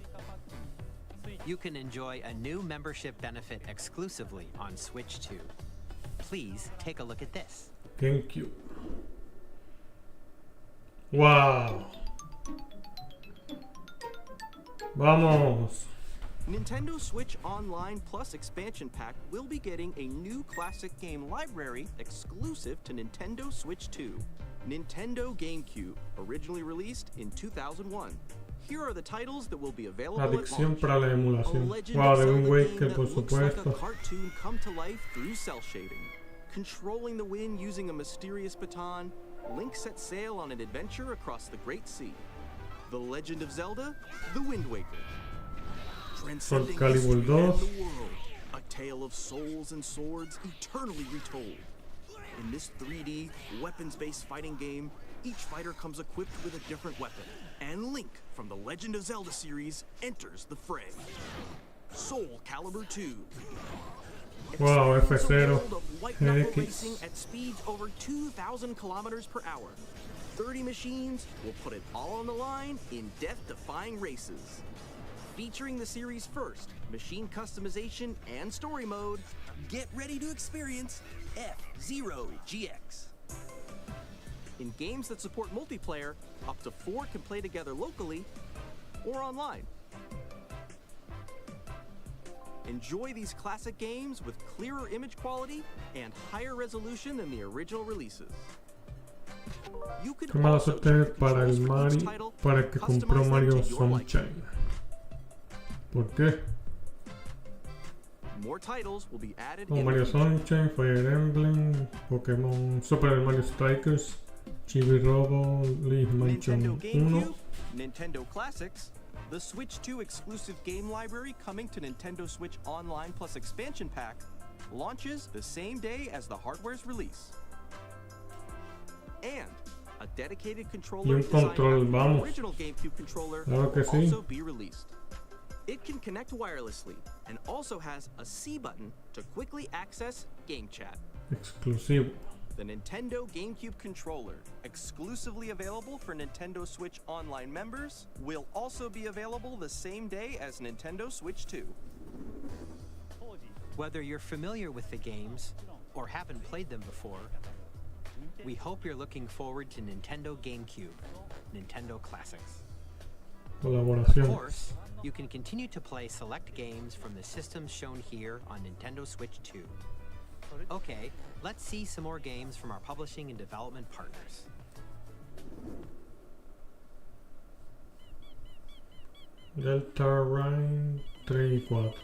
you can enjoy a new membership benefit exclusively on Switch 2. Please take a look at this. Thank you. Wow. Vamos. Nintendo Switch Online Plus Expansion Pack will be getting a new classic game library exclusive to Nintendo Switch 2. Nintendo GameCube, originally released in 2001. Here are the titles that will be available Adicción at para la launch. emulación. A Legend Wow, of de Zelda Wind game Waker, that por looks like a supuesto. cartoon come to life through cell shading. Controlling the wind using a mysterious baton, Link sets sail on an adventure across the Great Sea. The Legend of Zelda, The Wind Waker. Transcending Calibur history and 2. the world, a tale of souls and swords eternally retold. In this 3D, weapons-based fighting game, Each fighter comes equipped with a different weapon, and Link from the Legend of Zelda series enters the fray. Soul Calibur 2. Wow, Explores a F0, world of white knuckle X. racing at speeds over 2,000 kilometers per hour. 30 machines will put it all on the line in death-defying races. Featuring the series' first machine customization and story mode, get ready to experience F-Zero GX. In games that support multiplayer, up to 4 can play together locally or online. Enjoy these classic games with clearer image quality and higher resolution than the original releases. You can Qué mala also suerte check the para el controls for each Mario, title, para el que compró customize them Mario to your liking. Sunshine. ¿Por qué? More titles will be added Oh, in Mario the future. Sunshine, Fire Emblem, Pokémon Super Mario Strikers, Chibi Robo, League Mansion Nintendo 1. GameCube, Nintendo Classics, the Switch 2 exclusive game library coming to Nintendo Switch Online Plus expansion pack launches the same day as the hardware's release. And a dedicated controller Y un designed control, after the vamos. original GameCube controller Claro que will sí. also be released. It can connect wirelessly and also has a C button to quickly access Game Chat. Exclusivo. The Nintendo GameCube controller, exclusively available for Nintendo Switch Online members, will also be available the same day as Nintendo Switch 2. Whether you're familiar with the games or haven't played them before, we hope you're looking forward to Nintendo GameCube, Nintendo Classics. Of Colaboración. course, you can continue to play select games from the systems shown here on Nintendo Switch 2. Okay, let's see some more games from our publishing and development partners. Delta Rhine 3 y 4.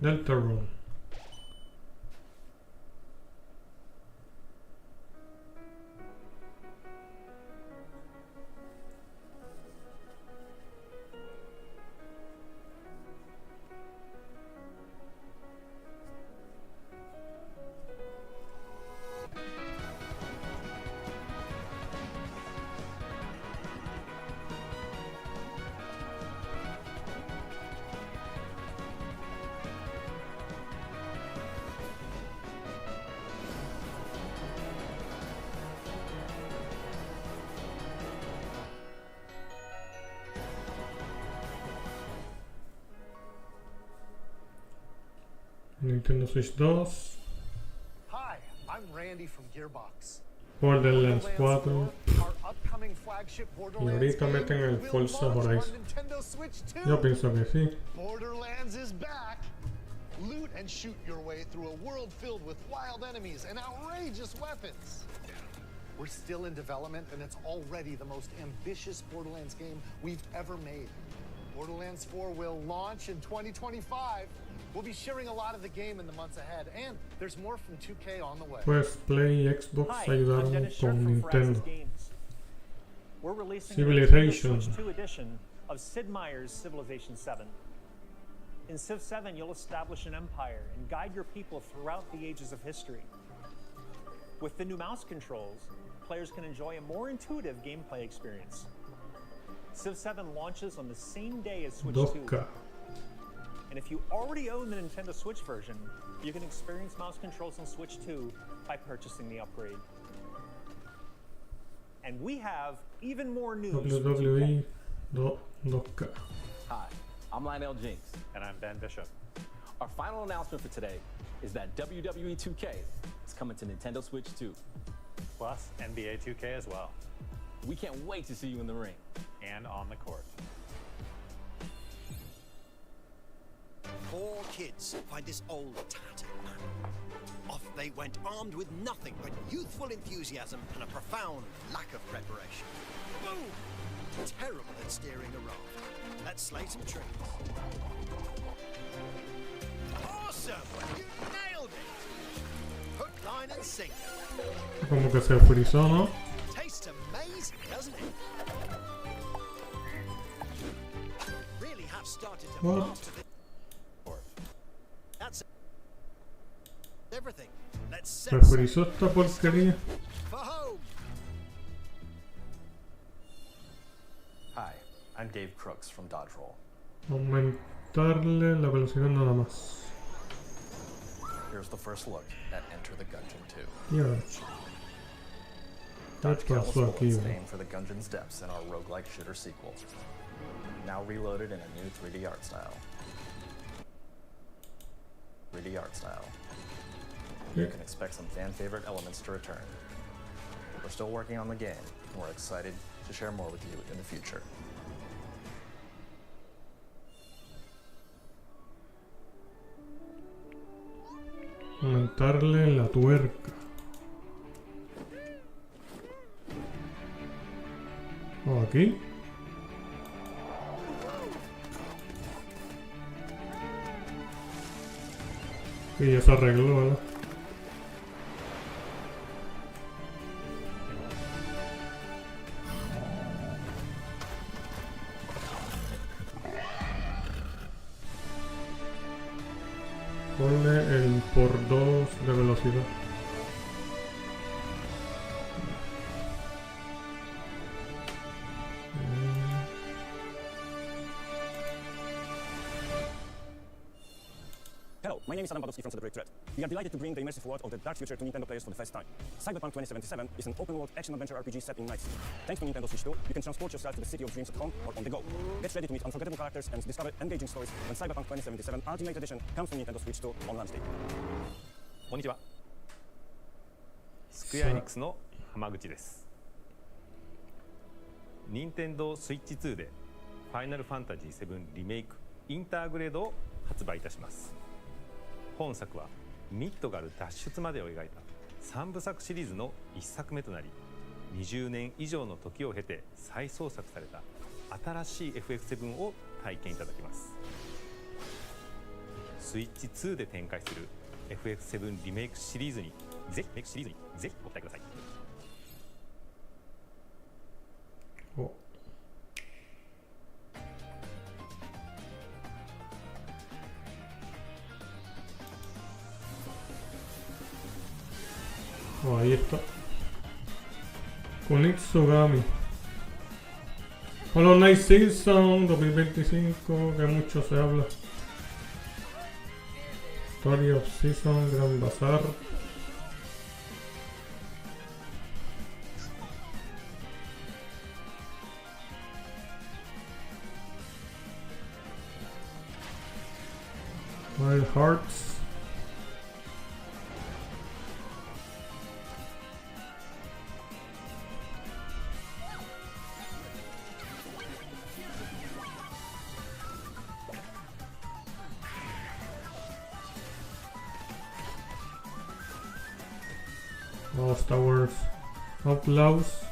Delta Rune. Nintendo Switch 2, Hi, I'm Randy from Gearbox. Borderlands 4 Our upcoming flagship y Borderlands ahorita meten el will Forza launch on Horizon. Nintendo Switch 2. Yo pienso que sí. Borderlands is back. Loot and shoot your way through a world filled with wild enemies and outrageous weapons. We're still in development, and it's already the most ambitious Borderlands game we've ever made. Borderlands 4 will launch in 2025. We'll be sharing a lot of the game in the months ahead, and there's more from 2K on the way. Pues Play y Xbox Hi, I'm ayudaron Dennis Scherf con from Firaxis Nintendo. Games. We're releasing Civilization. a Nintendo Switch 2 edition of Sid Meier's Civilization 7. In Civ 7, you'll establish an empire and guide your people throughout the ages of history. With the new mouse controls, players can enjoy a more intuitive gameplay experience. Civ 7 launches on the same day as Switch 2. 2K. And if you already own the Nintendo Switch version, you can experience mouse controls on Switch 2 by purchasing the upgrade. And we have even more news. WWE 2K. Hi, I'm Lionel Jinks. And I'm Ben Bishop. Our final announcement for today is that WWE 2K is coming to Nintendo Switch 2. Plus NBA 2K as well. We can't wait to see you in the ring. And on the court. 4 kids find this old tattered man. Off they went armed with nothing but youthful enthusiasm and a profound lack of preparation. Boom! Terrible at steering a raft. Let's slay some trees. Awesome! You nailed it! Hook, line and sinker. Como que se frizó, ¿no? Tastes amazing, doesn't it? Really have started to What? master this. That's everything. Let's Refrizó esta porquería. Hi, I'm Dave Crooks from Dodge Roll. Aumentarle la velocidad nada más. Here's the first look at Enter the Gungeon 2. Ya. ¿Qué Dodge countless pasó aquí? bullets aimed for the Gungeon's depths in our roguelike shooter sequel. Now reloaded in a new 3D art style. 3D art style. You can expect some fan-favorite elements to return. We're still working on the game, and we're excited to share more with you in the future. Aumentarle la tuerca. O aquí. Y ya se arregló, ¿verdad? Ponle el por 2 de velocidad. Hello, my name is Adam Badowski from Celebrate Threat. We are delighted to bring the immersive world of the dark future to Nintendo players for the first time. Cyberpunk 2077 is an open-world action-adventure RPG set in Night City. Thanks to Nintendo Switch 2, you can transport yourself to the city of dreams at home or on the go. Get ready to meet unforgettable characters and discover engaging stories when Cyberpunk 2077 Ultimate Edition comes to Nintendo Switch 2 on launch day. こんにちは。スクエアエニックスの浜口です。任天堂スイッチ2でファイナルファンタジー7リメイクインターグレードを発売いたします。本作はミッドガル脱出までを描いた3部作シリーズの1作目となり、20年以上の時を経て再創作された新しい FF7 を体験いただきます。スイッチ2で展開する FF7 リメイクシリーズにぜひご期待ください。お。Oh, ahí está. Kunitsugami. Hollow Knight Season 2025, que mucho se habla. Story of Season, Gran Bazar. Wild Hearts. Oh, Star Wars Outlaws.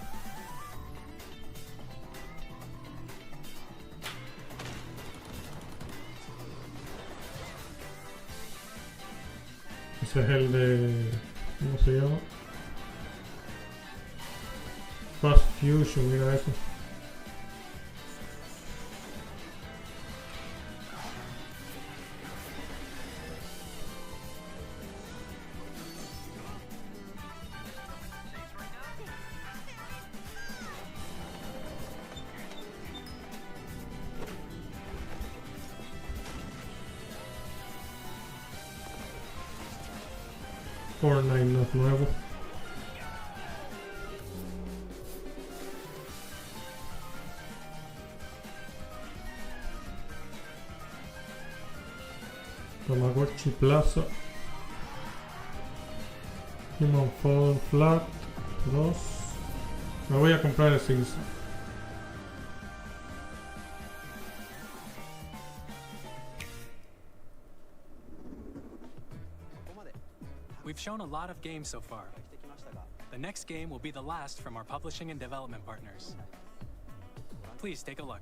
Ese es el de... ¿cómo se llama? Fast Fusion, mira eso. Fortnite no es nuevo. Tamagotchi Plaza. Human Fall Flat 2. Me voy a comprar el Sims. We've shown a lot of games so far. The next game will be the last from our publishing and development partners. Please take a look.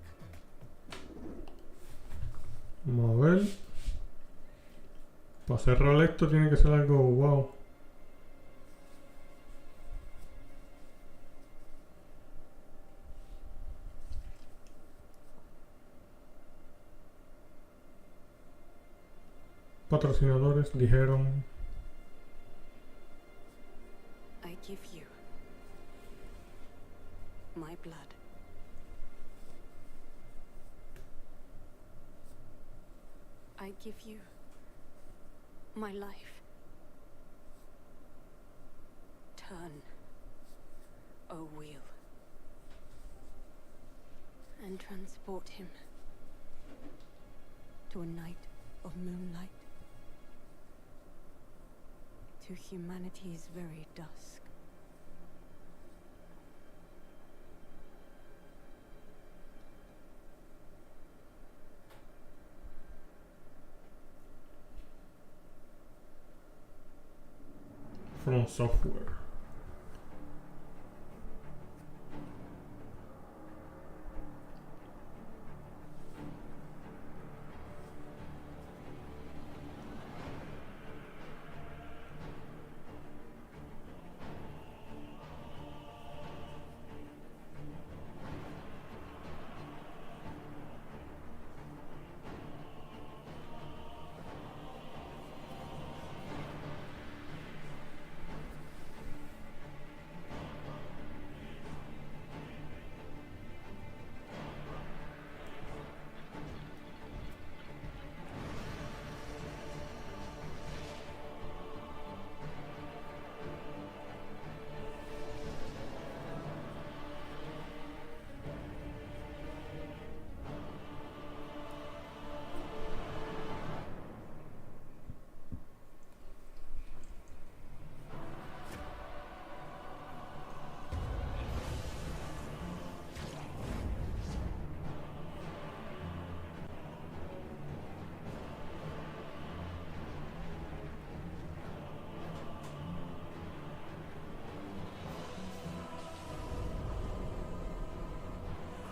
Vamos a ver. Para cerrar esto tiene que ser algo wow. Patrocinadores dijeron give you my blood. I give you my life. Turn, O wheel, and transport him to a night of moonlight, to humanity's very dusk. From software.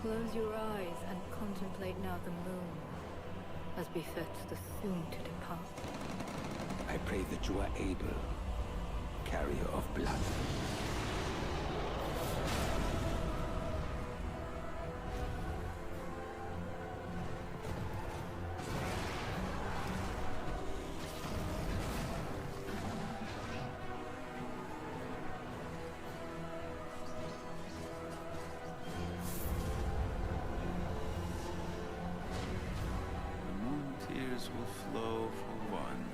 Close your eyes and contemplate now the moon, as befits the soon-to-depart. I pray that you are able, carrier of blood. Will flow for one,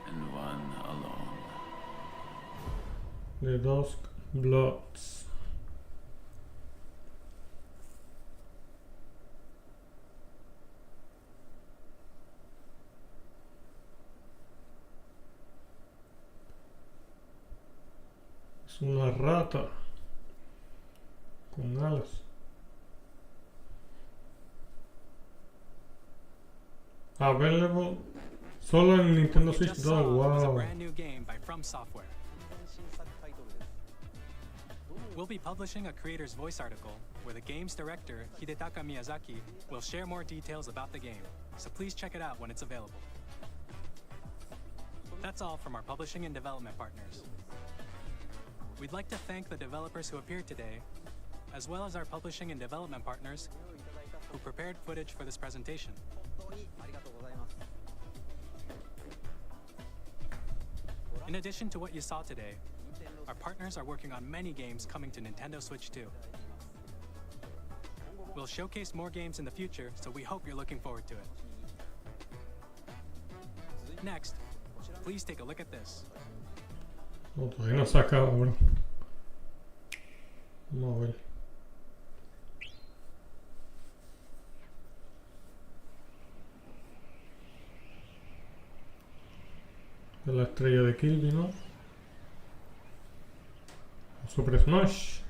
and one alone. The dusk blots. Es una rata con alas. Available solo en Nintendo Switch 2. Wow. Brand new game by From Software. We'll be publishing a creator's voice article where the game's director, Hidetaka Miyazaki, will share more details about the game, so please check it out when it's available. That's all from our publishing and development partners. We'd like to thank the developers who appeared today, as well as our publishing and development partners who prepared footage for this presentation. In addition to what you saw today, our partners are working on many games coming to Nintendo Switch 2. We'll showcase more games in the future, so we hope you're looking forward to it. Next, please take a look at this. No, todavía no se acaba, bro. Vamos a ver. Es la estrella de Kirby, ¿no? Super Smash.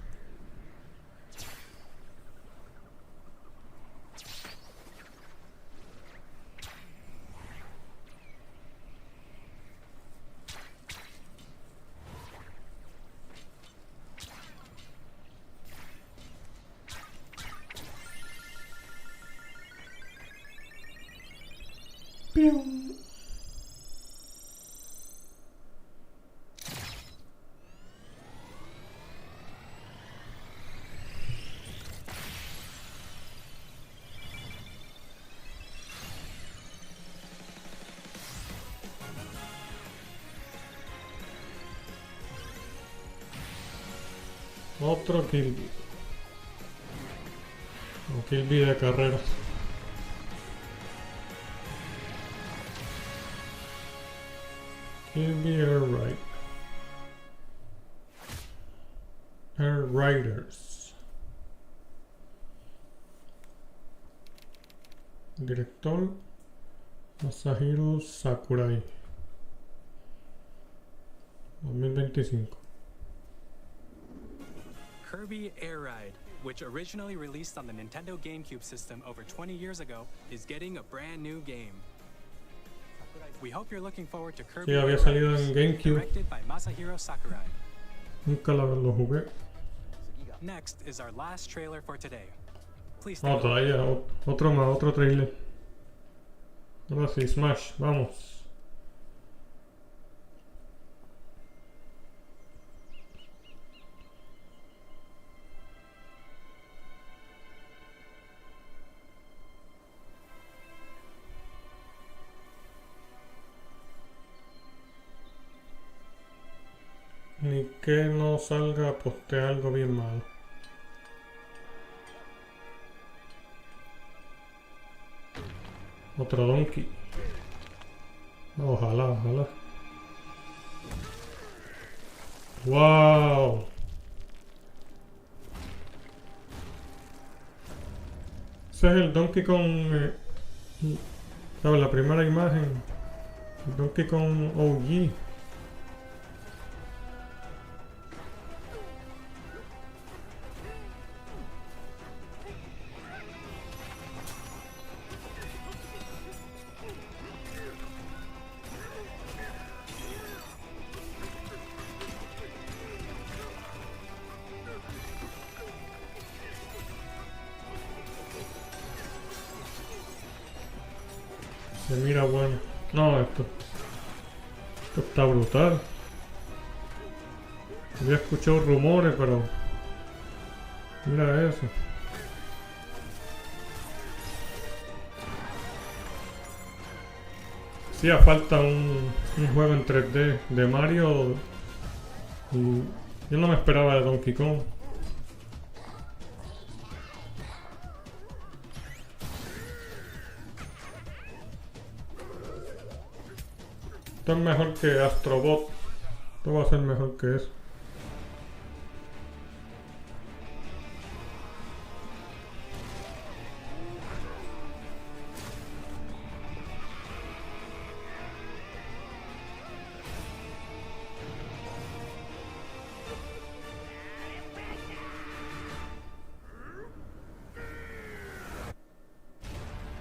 Pium. Otro Kirby. O Kirby de carreras. Kirby Air Ride. Air Riders. Director Masahiro Sakurai. 2025. Kirby Air Ride, which originally released on the Nintendo GameCube system over 20 years ago, is getting a brand new game. We hope you're looking forward to Kirby Sí, había Air salido Riders, en GameCube. directed by Masahiro Sakurai. Nunca lo jugué. Next is our last trailer for today. Please No, take a look. todavía otro más, otro trailer. Ahora sí, Smash, vamos. Ni que no salga a postear algo bien malo. Otro Donkey. Ojalá, ojalá. ¡Wow! Ese es el Donkey Kong. ¿Sabes? La primera imagen. El Donkey Kong OG. Se mira bueno. No, esto está brutal. Había escuchado rumores, pero mira eso. Hacía falta un juego en 3D de Mario y yo no me esperaba de Donkey Kong. Esto es mejor que Astrobot. Esto va a ser mejor que eso.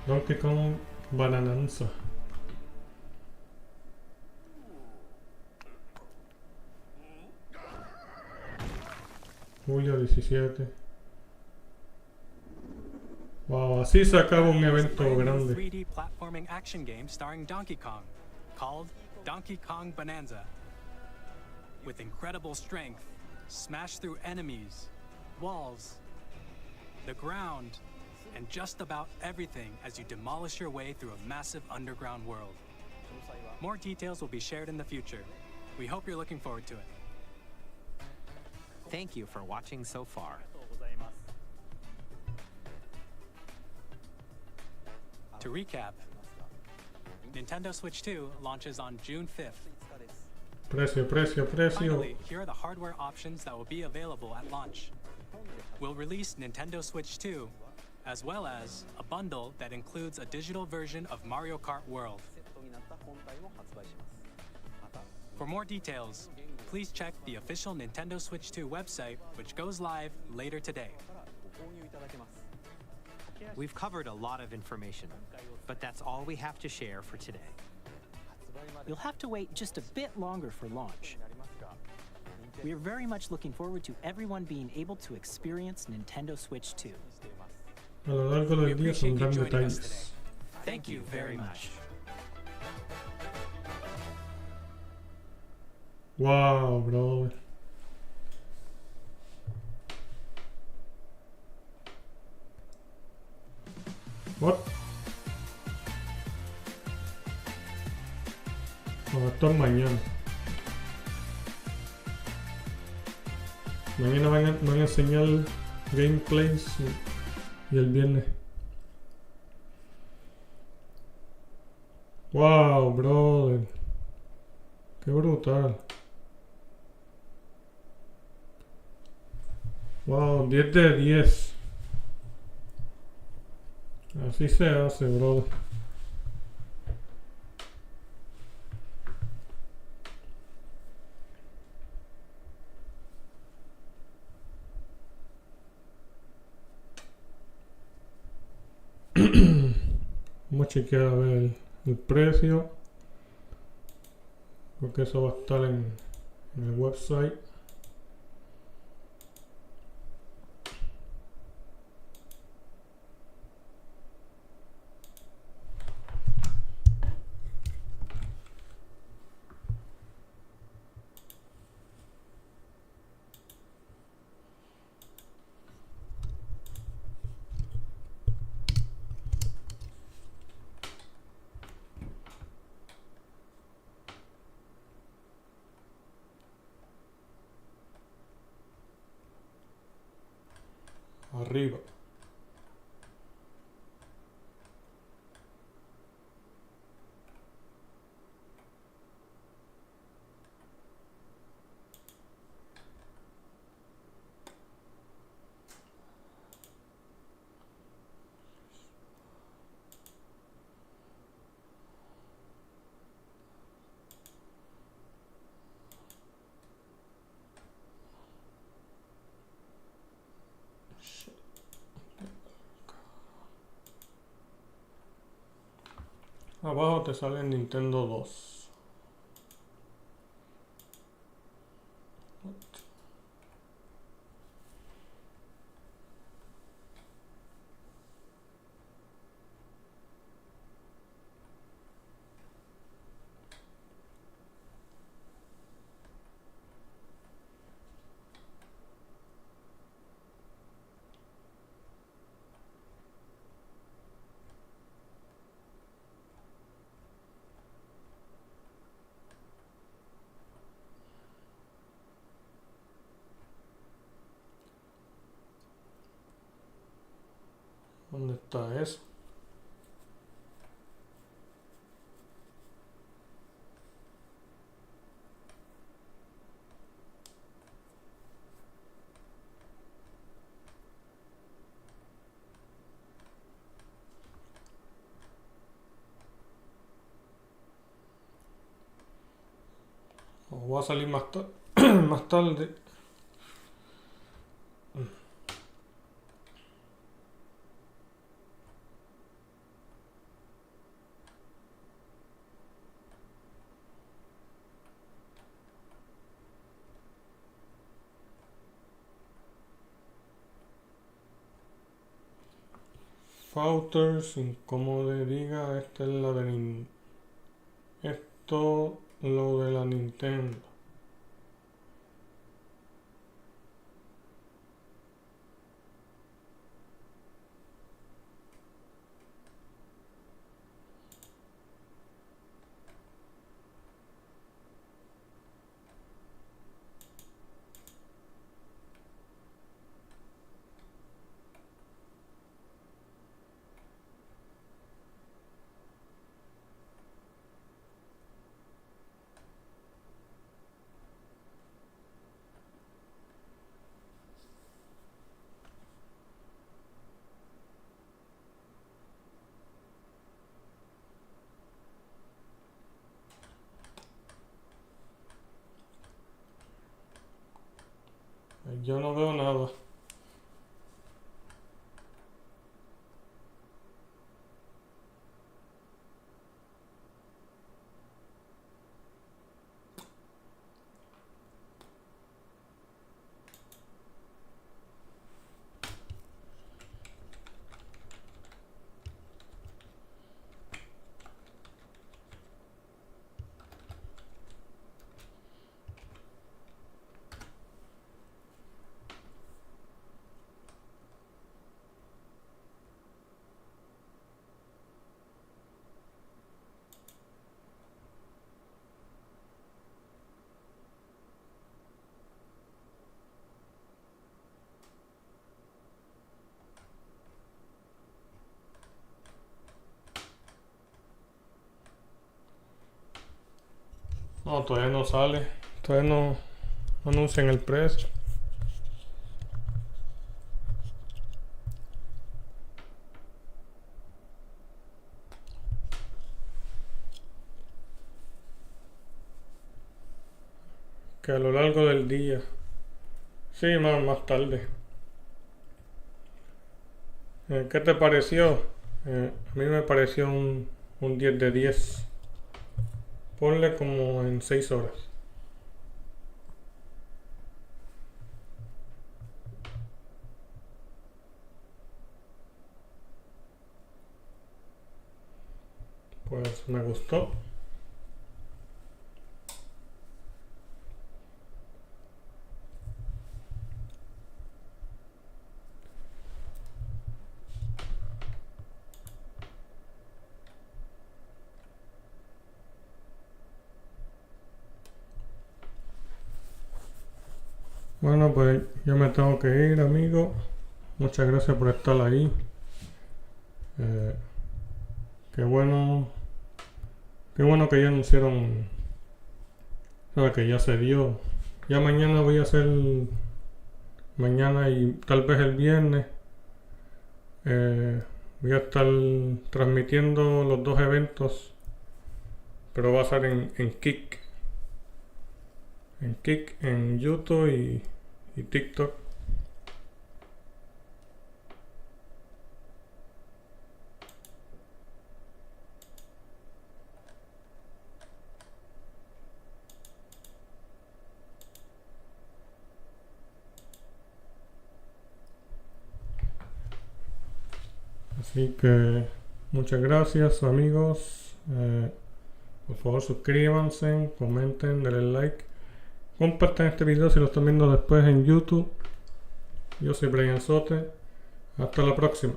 Donkey Kong Banananza. Julio 17. Wow, así se acaba un evento grande. 3D platforming action game starring Donkey Kong, called Donkey Kong Bonanza. With incredible strength, smash through enemies, walls, the ground, and just about everything as you demolish your way through a massive underground world. More details will be shared in the future. We hope you're looking forward to it. Thank you for watching so far. To recap, Nintendo Switch 2 launches on June 5th. Precio. Finally, here are the hardware options that will be available at launch. We'll release Nintendo Switch 2, as well as a bundle that includes a digital version of Mario Kart World. For more details, please check the official Nintendo Switch 2 website, which goes live later today. We've covered a lot of information, but that's all we have to share for today. You'll have to wait just a bit longer for launch. We are very much looking forward to everyone being able to experience Nintendo Switch 2. A lo largo del día appreciate you saldrán joining us detalles. today. Thank you very much. Wow, brother. What? No, esto es mañana. Mañana van a enseñar gameplays y el viernes. Wow, brother. Qué brutal. Wow, 10 de 10. Así se hace, brother. Vamos a chequear a ver el precio, porque eso va a estar en el website. Arriba. Abajo te sale Nintendo 2. ¿Dónde está eso? O va a salir más, más tarde. Fauters, como le diga, esta es la de esto, lo de la Nintendo. Yo no veo nada. No, todavía no sale. Todavía no anuncian el precio. Que a lo largo del día. Sí, más tarde. ¿Qué te pareció? A mí me pareció un 10 de 10. Ponle como en 6 horas. Pues me gustó. Bueno, pues yo me tengo que ir, amigo. Muchas gracias por estar ahí. Qué bueno que ya anunciaron, o sea, que ya se dio. Ya mañana voy a hacer, mañana y tal vez el viernes, voy a estar transmitiendo los dos eventos, pero va a ser en Kick. En Kick, en YouTube y TikTok. Así que muchas gracias, amigos. Por favor, suscríbanse, comenten, denle like, compartan este video si lo están viendo después en YouTube. Yo soy Brian Sote. Hasta la próxima.